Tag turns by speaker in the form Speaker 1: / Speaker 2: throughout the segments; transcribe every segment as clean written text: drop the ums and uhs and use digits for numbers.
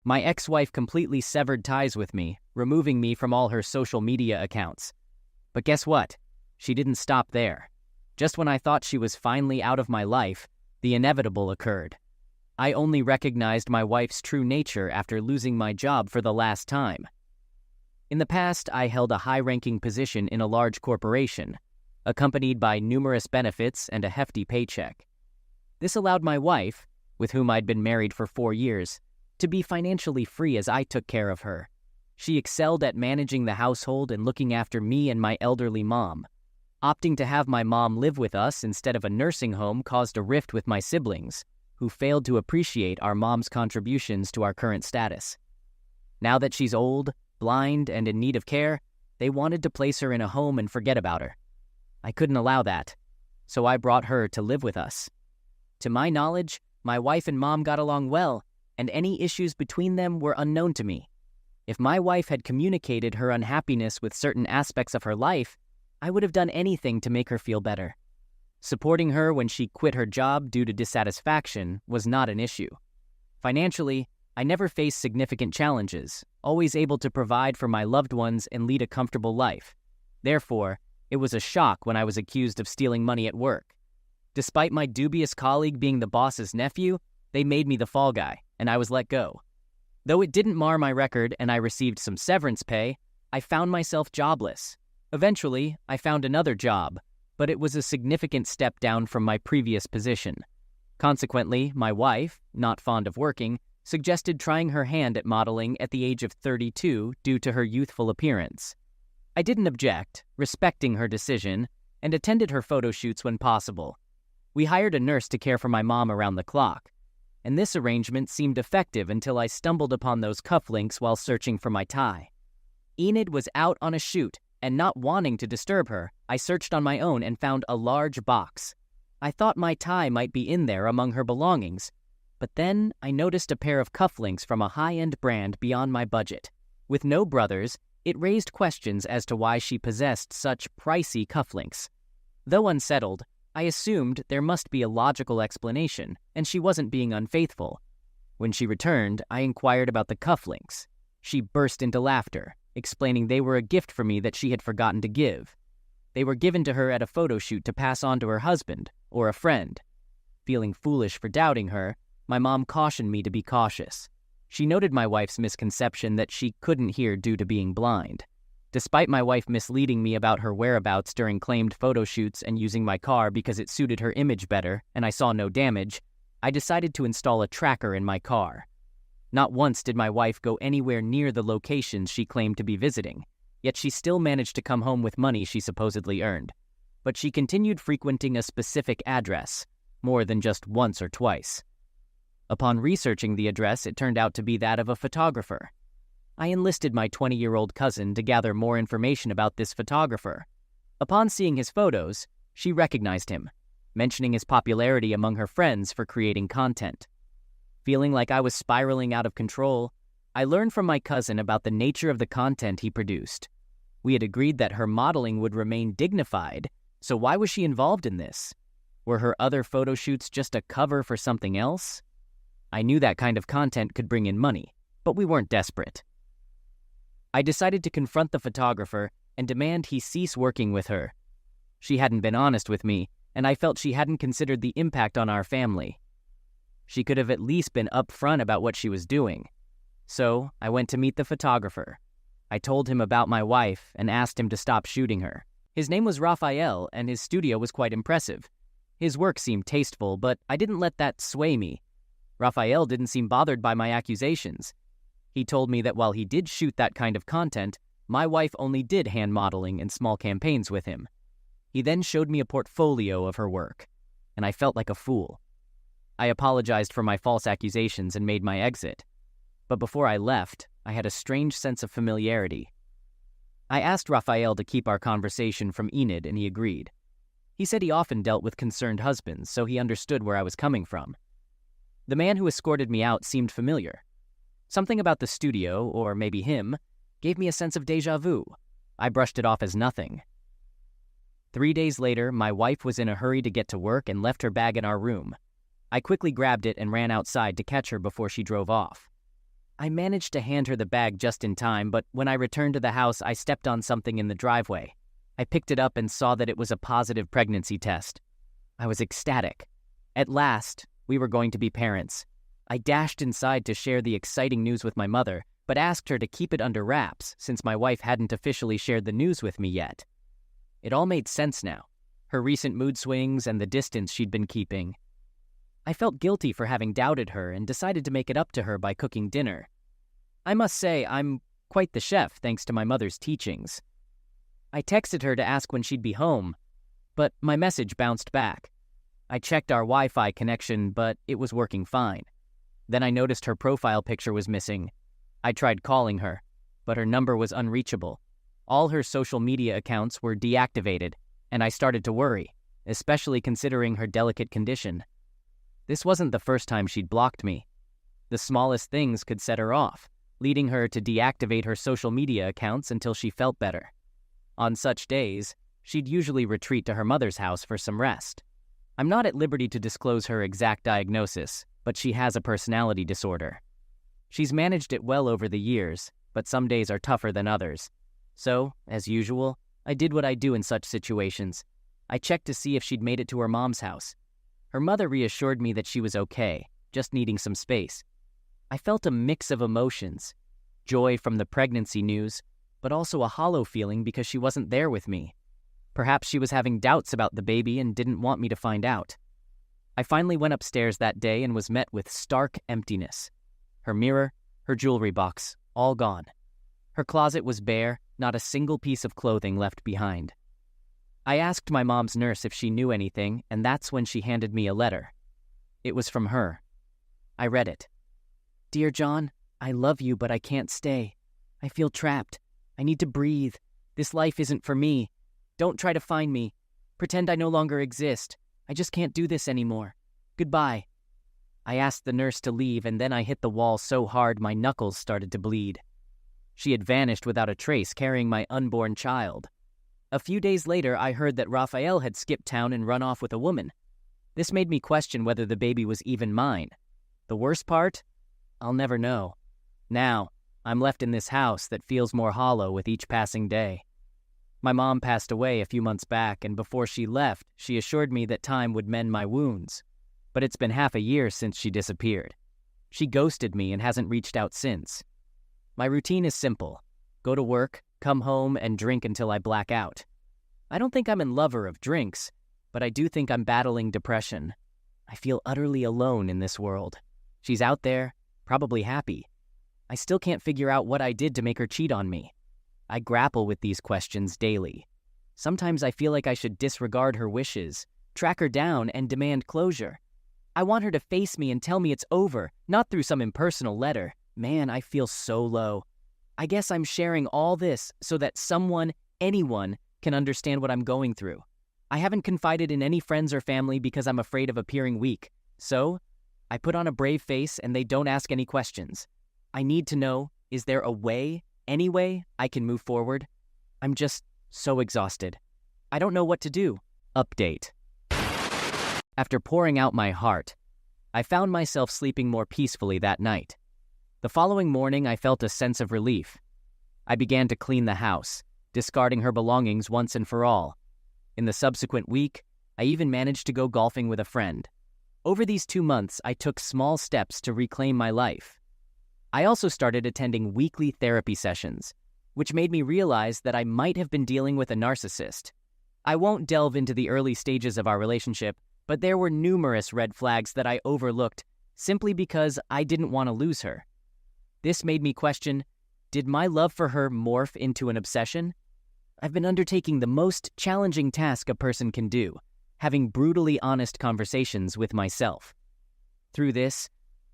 Speaker 1: My ex-wife completely severed ties with me, removing me from all her social media accounts. But guess what? She didn't stop there. Just when I thought she was finally out of my life, the inevitable occurred. I only recognized my wife's true nature after losing my job for the last time. In the past, I held a high-ranking position in a large corporation, accompanied by numerous benefits and a hefty paycheck. This allowed my wife, with whom I'd been married for 4 years, to be financially free as I took care of her. She excelled at managing the household and looking after me and my elderly mom. Opting to have my mom live with us instead of a nursing home caused a rift with my siblings, who failed to appreciate our mom's contributions to our current status. Now that she's old, blind, and in need of care, they wanted to place her in a home and forget about her. I couldn't allow that, so I brought her to live with us. To my knowledge, my wife and mom got along well, and any issues between them were unknown to me. If my wife had communicated her unhappiness with certain aspects of her life, I would have done anything to make her feel better. Supporting her when she quit her job due to dissatisfaction was not an issue. Financially, I never faced significant challenges, always able to provide for my loved ones and lead a comfortable life. Therefore, it was a shock when I was accused of stealing money at work. Despite my dubious colleague being the boss's nephew, they made me the fall guy, and I was let go. Though it didn't mar my record and I received some severance pay, I found myself jobless. Eventually, I found another job, but it was a significant step down from my previous position. Consequently, my wife, not fond of working, suggested trying her hand at modeling at the age of 32 due to her youthful appearance. I didn't object, respecting her decision, and attended her photo shoots when possible. We hired a nurse to care for my mom around the clock, and this arrangement seemed effective until I stumbled upon those cufflinks while searching for my tie. Enid was out on a shoot, and not wanting to disturb her, I searched on my own and found a large box. I thought my tie might be in there among her belongings, but then I noticed a pair of cufflinks from a high-end brand beyond my budget. With no brothers, it raised questions as to why she possessed such pricey cufflinks. Though unsettled, I assumed there must be a logical explanation, and she wasn't being unfaithful. When she returned, I inquired about the cufflinks. She burst into laughter, explaining they were a gift for me that she had forgotten to give. They were given to her at a photo shoot to pass on to her husband or a friend. Feeling foolish for doubting her, my mom cautioned me to be cautious. She noted my wife's misconception that she couldn't hear due to being blind. Despite my wife misleading me about her whereabouts during claimed photo shoots and using my car because it suited her image better and I saw no damage, I decided to install a tracker in my car. Not once did my wife go anywhere near the locations she claimed to be visiting, yet she still managed to come home with money she supposedly earned. But she continued frequenting a specific address, more than just once or twice. Upon researching the address, it turned out to be that of a photographer. I enlisted my 20-year-old cousin to gather more information about this photographer. Upon seeing his photos, she recognized him, mentioning his popularity among her friends for creating content. Feeling like I was spiraling out of control, I learned from my cousin about the nature of the content he produced. We had agreed that her modeling would remain dignified, so why was she involved in this? Were her other photo shoots just a cover for something else? I knew that kind of content could bring in money, but we weren't desperate. I decided to confront the photographer and demand he cease working with her. She hadn't been honest with me, and I felt she hadn't considered the impact on our family. She could have at least been upfront about what she was doing. So I went to meet the photographer. I told him about my wife and asked him to stop shooting her. His name was Raphael, and his studio was quite impressive. His work seemed tasteful, but I didn't let that sway me. Raphael didn't seem bothered by my accusations. He told me that while he did shoot that kind of content, my wife only did hand modeling and small campaigns with him. He then showed me a portfolio of her work, and I felt like a fool. I apologized for my false accusations and made my exit. But before I left, I had a strange sense of familiarity. I asked Raphael to keep our conversation from Enid, and he agreed. He said he often dealt with concerned husbands, so he understood where I was coming from. The man who escorted me out seemed familiar. Something about the studio, or maybe him, gave me a sense of déjà vu. I brushed it off as nothing. 3 days later, my wife was in a hurry to get to work and left her bag in our room. I quickly grabbed it and ran outside to catch her before she drove off. I managed to hand her the bag just in time, but when I returned to the house, I stepped on something in the driveway. I picked it up and saw that it was a positive pregnancy test. I was ecstatic. At last, we were going to be parents. I dashed inside to share the exciting news with my mother, but asked her to keep it under wraps since my wife hadn't officially shared the news with me yet. It all made sense now, her recent mood swings and the distance she'd been keeping. I felt guilty for having doubted her and decided to make it up to her by cooking dinner. I must say, I'm quite the chef thanks to my mother's teachings. I texted her to ask when she'd be home, but my message bounced back. I checked our Wi-Fi connection, but it was working fine. Then I noticed her profile picture was missing. I tried calling her, but her number was unreachable. All her social media accounts were deactivated, and I started to worry, especially considering her delicate condition. This wasn't the first time she'd blocked me. The smallest things could set her off, leading her to deactivate her social media accounts until she felt better. On such days, she'd usually retreat to her mother's house for some rest. I'm not at liberty to disclose her exact diagnosis, but she has a personality disorder. She's managed it well over the years, but some days are tougher than others. So, as usual, I did what I do in such situations. I checked to see if she'd made it to her mom's house. Her mother reassured me that she was okay, just needing some space. I felt a mix of emotions, joy from the pregnancy news, but also a hollow feeling because she wasn't there with me. Perhaps she was having doubts about the baby and didn't want me to find out. I finally went upstairs that day and was met with stark emptiness. Her mirror, her jewelry box, all gone. Her closet was bare, not a single piece of clothing left behind. I asked my mom's nurse if she knew anything, and that's when she handed me a letter. It was from her. I read it. "Dear John, I love you, but I can't stay. I feel trapped. I need to breathe. This life isn't for me. Don't try to find me. Pretend I no longer exist. I just can't do this anymore. Goodbye." I asked the nurse to leave, and then I hit the wall so hard my knuckles started to bleed. She had vanished without a trace, carrying my unborn child. A few days later, I heard that Raphael had skipped town and run off with a woman. This made me question whether the baby was even mine. The worst part? I'll never know. Now, I'm left in this house that feels more hollow with each passing day. My mom passed away a few months back, and before she left, she assured me that time would mend my wounds. But it's been half a year since she disappeared. She ghosted me and hasn't reached out since. My routine is simple. Go to work, come home, and drink until I black out. I don't think I'm in lover of drinks, but I do think I'm battling depression. I feel utterly alone in this world. She's out there, probably happy. I still can't figure out what I did to make her cheat on me. I grapple with these questions daily. Sometimes I feel like I should disregard her wishes, track her down, and demand closure. I want her to face me and tell me it's over, not through some impersonal letter. Man, I feel so low. I guess I'm sharing all this so that someone, anyone, can understand what I'm going through. I haven't confided in any friends or family because I'm afraid of appearing weak. So, I put on a brave face and they don't ask any questions. I need to know, is there a way, any way, I can move forward? I'm just so exhausted. I don't know what to do. Update. After pouring out my heart, I found myself sleeping more peacefully that night. The following morning, I felt a sense of relief. I began to clean the house, discarding her belongings once and for all. In the subsequent week, I even managed to go golfing with a friend. Over these 2 months, I took small steps to reclaim my life. I also started attending weekly therapy sessions, which made me realize that I might have been dealing with a narcissist. I won't delve into the early stages of our relationship, but there were numerous red flags that I overlooked simply because I didn't want to lose her. This made me question, did my love for her morph into an obsession? I've been undertaking the most challenging task a person can do, having brutally honest conversations with myself. Through this,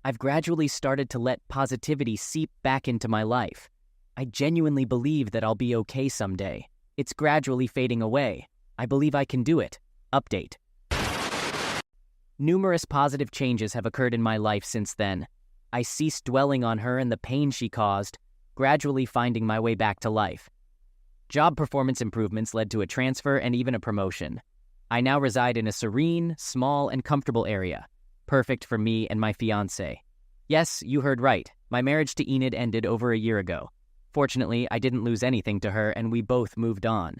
Speaker 1: I've gradually started to let positivity seep back into my life. I genuinely believe that I'll be okay someday. It's gradually fading away. I believe I can do it. Update. Numerous positive changes have occurred in my life since then. I ceased dwelling on her and the pain she caused, gradually finding my way back to life. Job performance improvements led to a transfer and even a promotion. I now reside in a serene, small, and comfortable area, perfect for me and my fiancé. Yes, you heard right, My marriage to Enid ended over a year ago. Fortunately, I didn't lose anything to her, and we both moved on.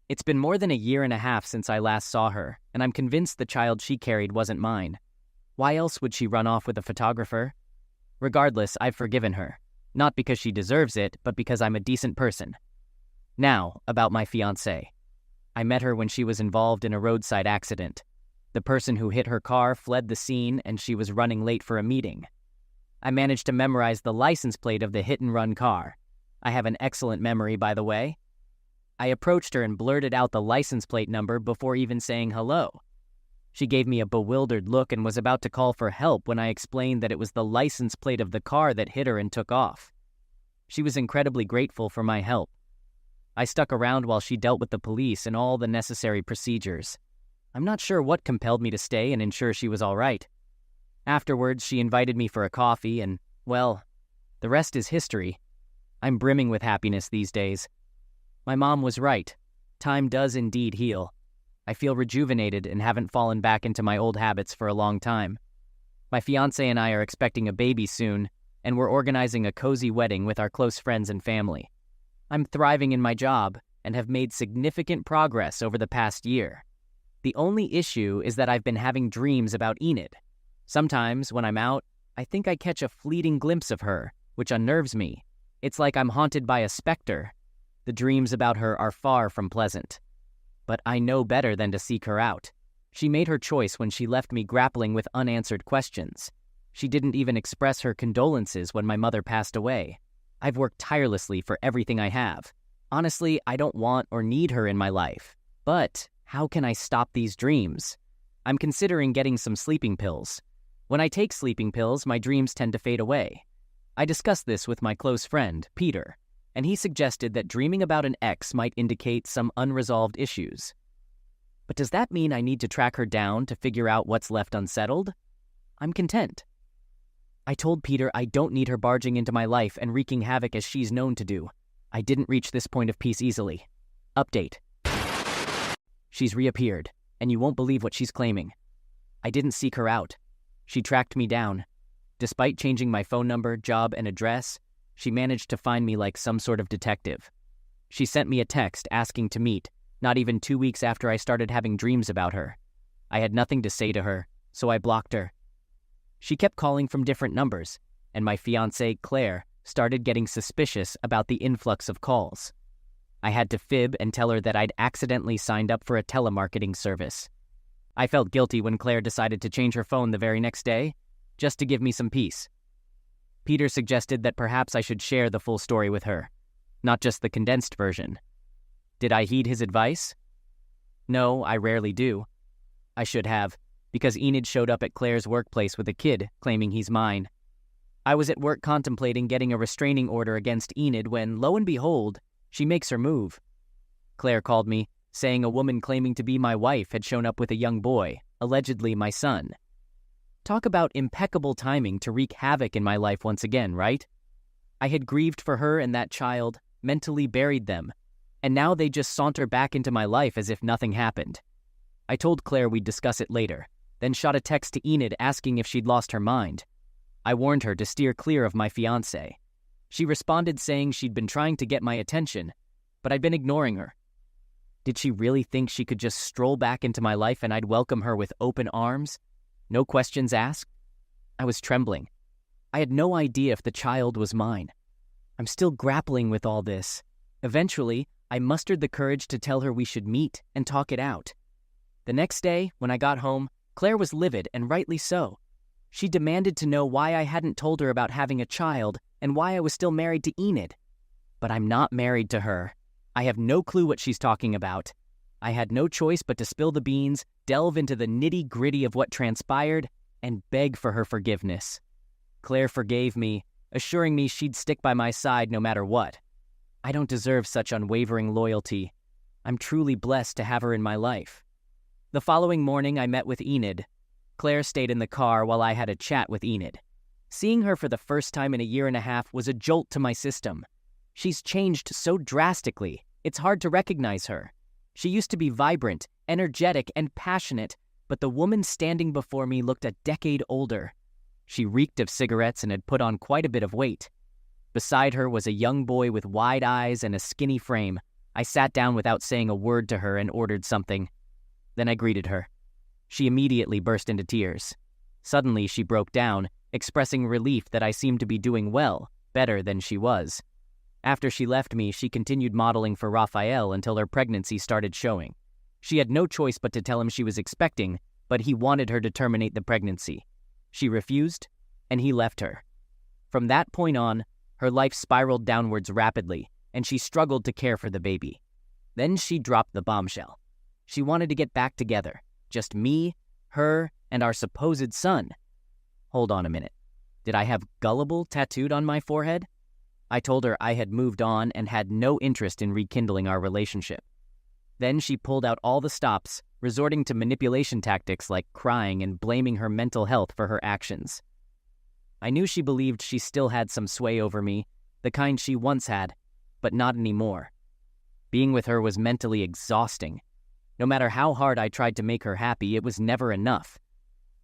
Speaker 1: It's been more than a year and a half since I last saw her, and I'm convinced the child she carried wasn't mine. Why else would she run off with a photographer? Regardless, I've forgiven her. Not because she deserves it, but because I'm a decent person. Now, about my fiancée. I met her when she was involved in a roadside accident. The person who hit her car fled the scene, and she was running late for a meeting. I managed to memorize the license plate of the hit-and-run car. I have an excellent memory, by the way. I approached her and blurted out the license plate number before even saying hello. She gave me a bewildered look and was about to call for help when I explained that it was the license plate of the car that hit her and took off. She was incredibly grateful for my help. I stuck around while she dealt with the police and all the necessary procedures. I'm not sure what compelled me to stay and ensure she was all right. Afterwards, she invited me for a coffee and, well, the rest is history. I'm brimming with happiness these days. My mom was right. Time does indeed heal. I feel rejuvenated and haven't fallen back into my old habits for a long time. My fiancé and I are expecting a baby soon, and we're organizing a cozy wedding with our close friends and family. I'm thriving in my job and have made significant progress over the past year. The only issue is that I've been having dreams about Enid. Sometimes, when I'm out, I think I catch a fleeting glimpse of her, which unnerves me. It's like I'm haunted by a specter. The dreams about her are far from pleasant. But I know better than to seek her out. She made her choice when she left me grappling with unanswered questions. She didn't even express her condolences when my mother passed away. I've worked tirelessly for everything I have. Honestly, I don't want or need her in my life. But how can I stop these dreams? I'm considering getting some sleeping pills. When I take sleeping pills, my dreams tend to fade away. I discussed this with my close friend, Peter, and he suggested that dreaming about an ex might indicate some unresolved issues. But does that mean I need to track her down to figure out what's left unsettled? I'm content. I told Peter I don't need her barging into my life and wreaking havoc as she's known to do. I didn't reach this point of peace easily. Update. She's reappeared, and you won't believe what she's claiming. I didn't seek her out. She tracked me down. Despite changing my phone number, job, and address, she managed to find me like some sort of detective. She sent me a text asking to meet, not even 2 weeks after I started having dreams about her. I had nothing to say to her, so I blocked her. She kept calling from different numbers, and my fiancée, Claire, started getting suspicious about the influx of calls. I had to fib and tell her that I'd accidentally signed up for a telemarketing service. I felt guilty when Claire decided to change her phone the very next day, just to give me some peace. Peter suggested that perhaps I should share the full story with her, not just the condensed version. Did I heed his advice? No, I rarely do. I should have, because Enid showed up at Claire's workplace with a kid, claiming he's mine. I was at work contemplating getting a restraining order against Enid when, lo and behold, she makes her move. Claire called me, saying a woman claiming to be my wife had shown up with a young boy, allegedly my son. Talk about impeccable timing to wreak havoc in my life once again, right? I had grieved for her and that child, mentally buried them, and now they just saunter back into my life as if nothing happened. I told Claire we'd discuss it later, then shot a text to Enid asking if she'd lost her mind. I warned her to steer clear of my fiancé. She responded saying she'd been trying to get my attention, but I'd been ignoring her. Did she really think she could just stroll back into my life and I'd welcome her with open arms? No questions asked? I was trembling. I had no idea if the child was mine. I'm still grappling with all this. Eventually, I mustered the courage to tell her we should meet and talk it out. The next day, when I got home, Claire was livid, and rightly so. She demanded to know why I hadn't told her about having a child and why I was still married to Enid. But I'm not married to her. I have no clue what she's talking about. I had no choice but to spill the beans, delve into the nitty-gritty of what transpired, and beg for her forgiveness. Claire forgave me, assuring me she'd stick by my side no matter what. I don't deserve such unwavering loyalty. I'm truly blessed to have her in my life. The following morning, I met with Enid. Claire stayed in the car while I had a chat with Enid. Seeing her for the first time in a year and a half was a jolt to my system. She's changed so drastically, it's hard to recognize her. She used to be vibrant, energetic, and passionate, but the woman standing before me looked a decade older. She reeked of cigarettes and had put on quite a bit of weight. Beside her was a young boy with wide eyes and a skinny frame. I sat down without saying a word to her and ordered something. Then I greeted her. She immediately burst into tears. Suddenly she broke down, expressing relief that I seemed to be doing well, better than she was. After she left me, she continued modeling for Raphael until her pregnancy started showing. She had no choice but to tell him she was expecting, but he wanted her to terminate the pregnancy. She refused, and he left her. From that point on, her life spiraled downwards rapidly, and she struggled to care for the baby. Then she dropped the bombshell. She wanted to get back together. Just me, her, and our supposed son. Hold on a minute. Did I have gullible tattooed on my forehead? I told her I had moved on and had no interest in rekindling our relationship. Then she pulled out all the stops, resorting to manipulation tactics like crying and blaming her mental health for her actions. I knew she believed she still had some sway over me, the kind she once had, but not anymore. Being with her was mentally exhausting. No matter how hard I tried to make her happy, it was never enough.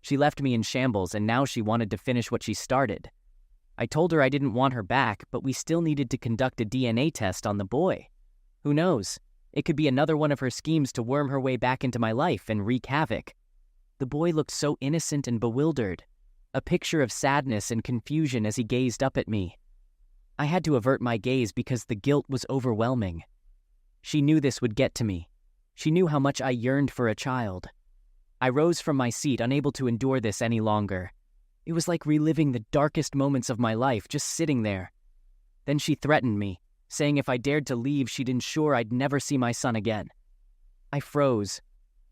Speaker 1: She left me in shambles, and now she wanted to finish what she started. I told her I didn't want her back, but we still needed to conduct a DNA test on the boy. Who knows? It could be another one of her schemes to worm her way back into my life and wreak havoc. The boy looked so innocent and bewildered, a picture of sadness and confusion as he gazed up at me. I had to avert my gaze because the guilt was overwhelming. She knew this would get to me. She knew how much I yearned for a child. I rose from my seat, unable to endure this any longer. It was like reliving the darkest moments of my life, just sitting there. Then she threatened me, saying if I dared to leave, she'd ensure I'd never see my son again. I froze.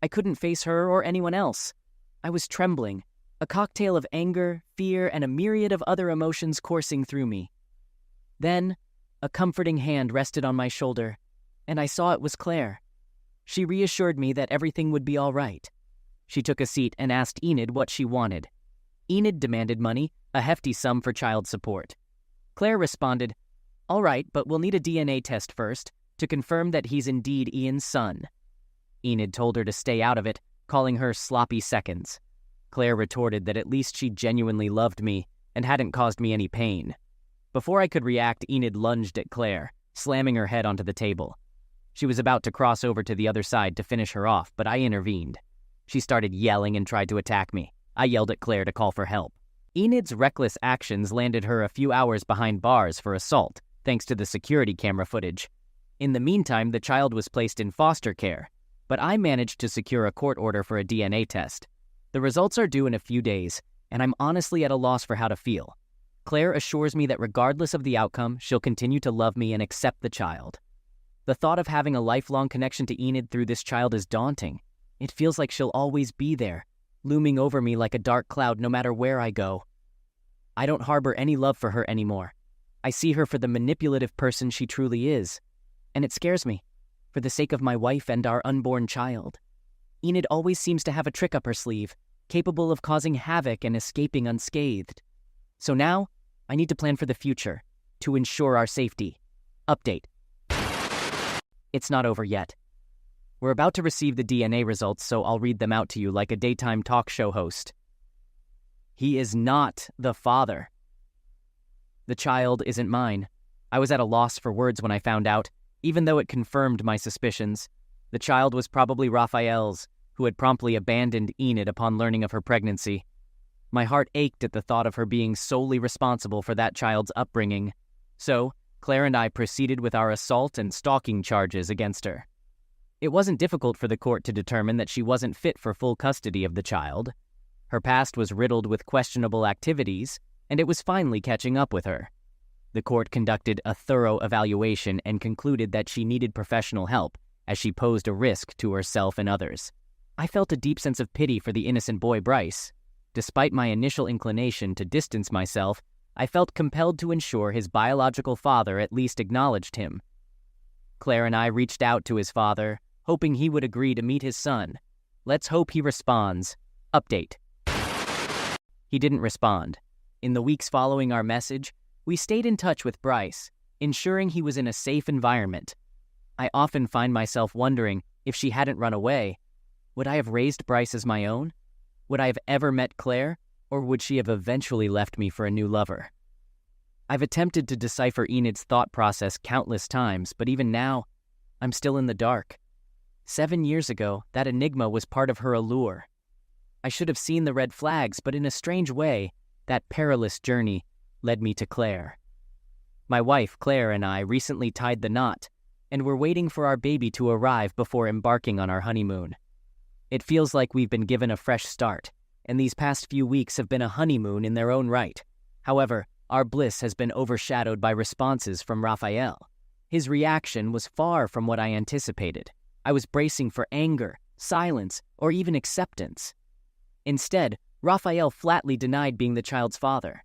Speaker 1: I couldn't face her or anyone else. I was trembling, a cocktail of anger, fear, and a myriad of other emotions coursing through me. Then, a comforting hand rested on my shoulder, and I saw it was Claire. She reassured me that everything would be all right. She took a seat and asked Enid what she wanted. Enid demanded money, a hefty sum for child support. Claire responded, "All right, but we'll need a DNA test first to confirm that he's indeed Ian's son." Enid told her to stay out of it, calling her sloppy seconds. Claire retorted that at least she genuinely loved me and hadn't caused me any pain. Before I could react, Enid lunged at Claire, slamming her head onto the table. She was about to cross over to the other side to finish her off, but I intervened. She started yelling and tried to attack me. I yelled at Claire to call for help. Enid's reckless actions landed her a few hours behind bars for assault, thanks to the security camera footage. In the meantime, the child was placed in foster care, but I managed to secure a court order for a DNA test. The results are due in a few days, and I'm honestly at a loss for how to feel. Claire assures me that regardless of the outcome, she'll continue to love me and accept the child. The thought of having a lifelong connection to Enid through this child is daunting. It feels like she'll always be there, looming over me like a dark cloud no matter where I go. I don't harbor any love for her anymore. I see her for the manipulative person she truly is, and it scares me, for the sake of my wife and our unborn child. Enid always seems to have a trick up her sleeve, capable of causing havoc and escaping unscathed. So now, I need to plan for the future, to ensure our safety. Update. It's not over yet. We're about to receive the DNA results, so I'll read them out to you like a daytime talk show host. He is not the father. The child isn't mine. I was at a loss for words when I found out, even though it confirmed my suspicions. The child was probably Raphael's, who had promptly abandoned Enid upon learning of her pregnancy. My heart ached at the thought of her being solely responsible for that child's upbringing. So, Claire and I proceeded with our assault and stalking charges against her. It wasn't difficult for the court to determine that she wasn't fit for full custody of the child. Her past was riddled with questionable activities, and it was finally catching up with her. The court conducted a thorough evaluation and concluded that she needed professional help, as she posed a risk to herself and others. I felt a deep sense of pity for the innocent boy Bryce. Despite my initial inclination to distance myself, I felt compelled to ensure his biological father at least acknowledged him. Claire and I reached out to his father, hoping he would agree to meet his son. Let's hope he responds. Update. He didn't respond. In the weeks following our message, we stayed in touch with Bryce, ensuring he was in a safe environment. I often find myself wondering if she hadn't run away. Would I have raised Bryce as my own? Would I have ever met Claire? Or would she have eventually left me for a new lover? I've attempted to decipher Enid's thought process countless times, but even now, I'm still in the dark. 7 years ago, that enigma was part of her allure. I should have seen the red flags, but in a strange way, that perilous journey led me to Claire. My wife, Claire, and I recently tied the knot, and we're waiting for our baby to arrive before embarking on our honeymoon. It feels like we've been given a fresh start, and these past few weeks have been a honeymoon in their own right. However, our bliss has been overshadowed by responses from Raphael. His reaction was far from what I anticipated. I was bracing for anger, silence, or even acceptance. Instead, Raphael flatly denied being the child's father.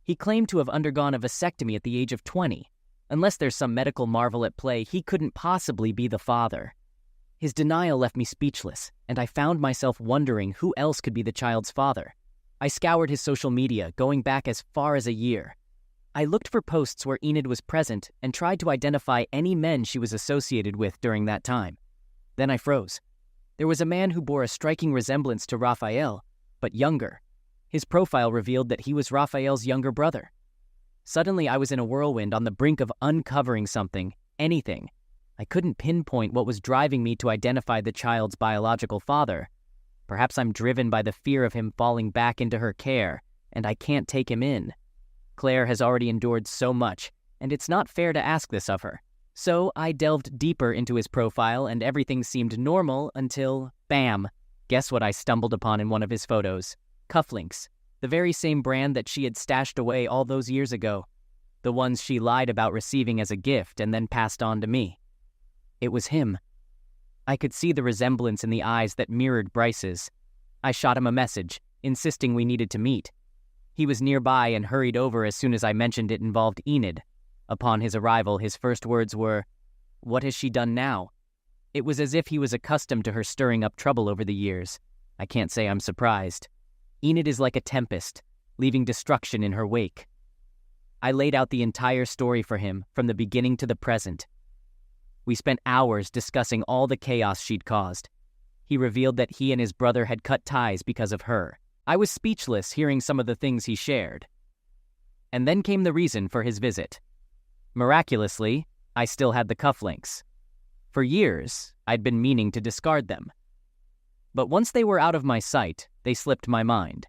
Speaker 1: He claimed to have undergone a vasectomy at the age of 20. Unless there's some medical marvel at play, he couldn't possibly be the father. His denial left me speechless, and I found myself wondering who else could be the child's father. I scoured his social media, going back as far as a year. I looked for posts where Enid was present and tried to identify any men she was associated with during that time. Then I froze. There was a man who bore a striking resemblance to Raphael, but younger. His profile revealed that he was Raphael's younger brother. Suddenly, I was in a whirlwind on the brink of uncovering something, anything. I couldn't pinpoint what was driving me to identify the child's biological father. Perhaps I'm driven by the fear of him falling back into her care, and I can't take him in. Claire has already endured so much, and it's not fair to ask this of her. So I delved deeper into his profile, and everything seemed normal until, bam, guess what I stumbled upon in one of his photos? Cufflinks, the very same brand that she had stashed away all those years ago. The ones she lied about receiving as a gift and then passed on to me. It was him. I could see the resemblance in the eyes that mirrored Bryce's. I shot him a message, insisting we needed to meet. He was nearby and hurried over as soon as I mentioned it involved Enid. Upon his arrival, his first words were, "What has she done now?" It was as if he was accustomed to her stirring up trouble over the years. I can't say I'm surprised. Enid is like a tempest, leaving destruction in her wake. I laid out the entire story for him, from the beginning to the present. We spent hours discussing all the chaos she'd caused. He revealed that he and his brother had cut ties because of her. I was speechless hearing some of the things he shared. And then came the reason for his visit. Miraculously, I still had the cufflinks. For years, I'd been meaning to discard them. But once they were out of my sight, they slipped my mind.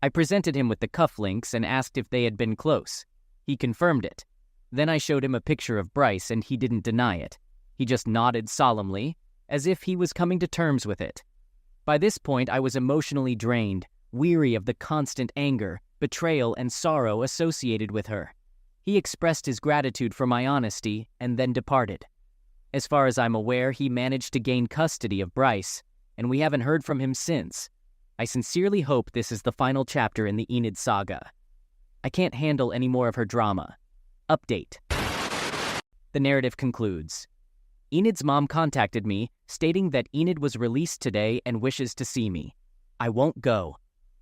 Speaker 1: I presented him with the cufflinks and asked if they had been close. He confirmed it. Then I showed him a picture of Bryce, and he didn't deny it. He just nodded solemnly, as if he was coming to terms with it. By this point, I was emotionally drained, weary of the constant anger, betrayal, and sorrow associated with her. He expressed his gratitude for my honesty and then departed. As far as I'm aware, he managed to gain custody of Bryce, and we haven't heard from him since. I sincerely hope this is the final chapter in the Enid saga. I can't handle any more of her drama. Update. The narrative concludes. Enid's mom contacted me, stating that Enid was released today and wishes to see me. I won't go.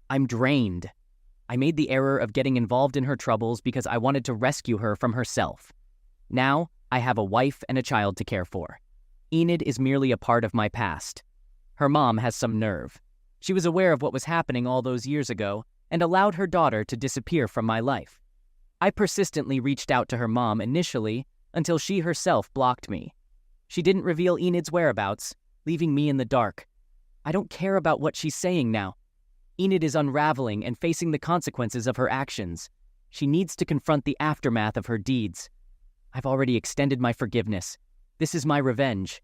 Speaker 1: I'm drained. I made the error of getting involved in her troubles because I wanted to rescue her from herself. Now, I have a wife and a child to care for. Enid is merely a part of my past. Her mom has some nerve. She was aware of what was happening all those years ago and allowed her daughter to disappear from my life. I persistently reached out to her mom initially until she herself blocked me. She didn't reveal Enid's whereabouts, leaving me in the dark. I don't care about what she's saying now. Enid is unraveling and facing the consequences of her actions. She needs to confront the aftermath of her deeds. I've already extended my forgiveness. This is my revenge.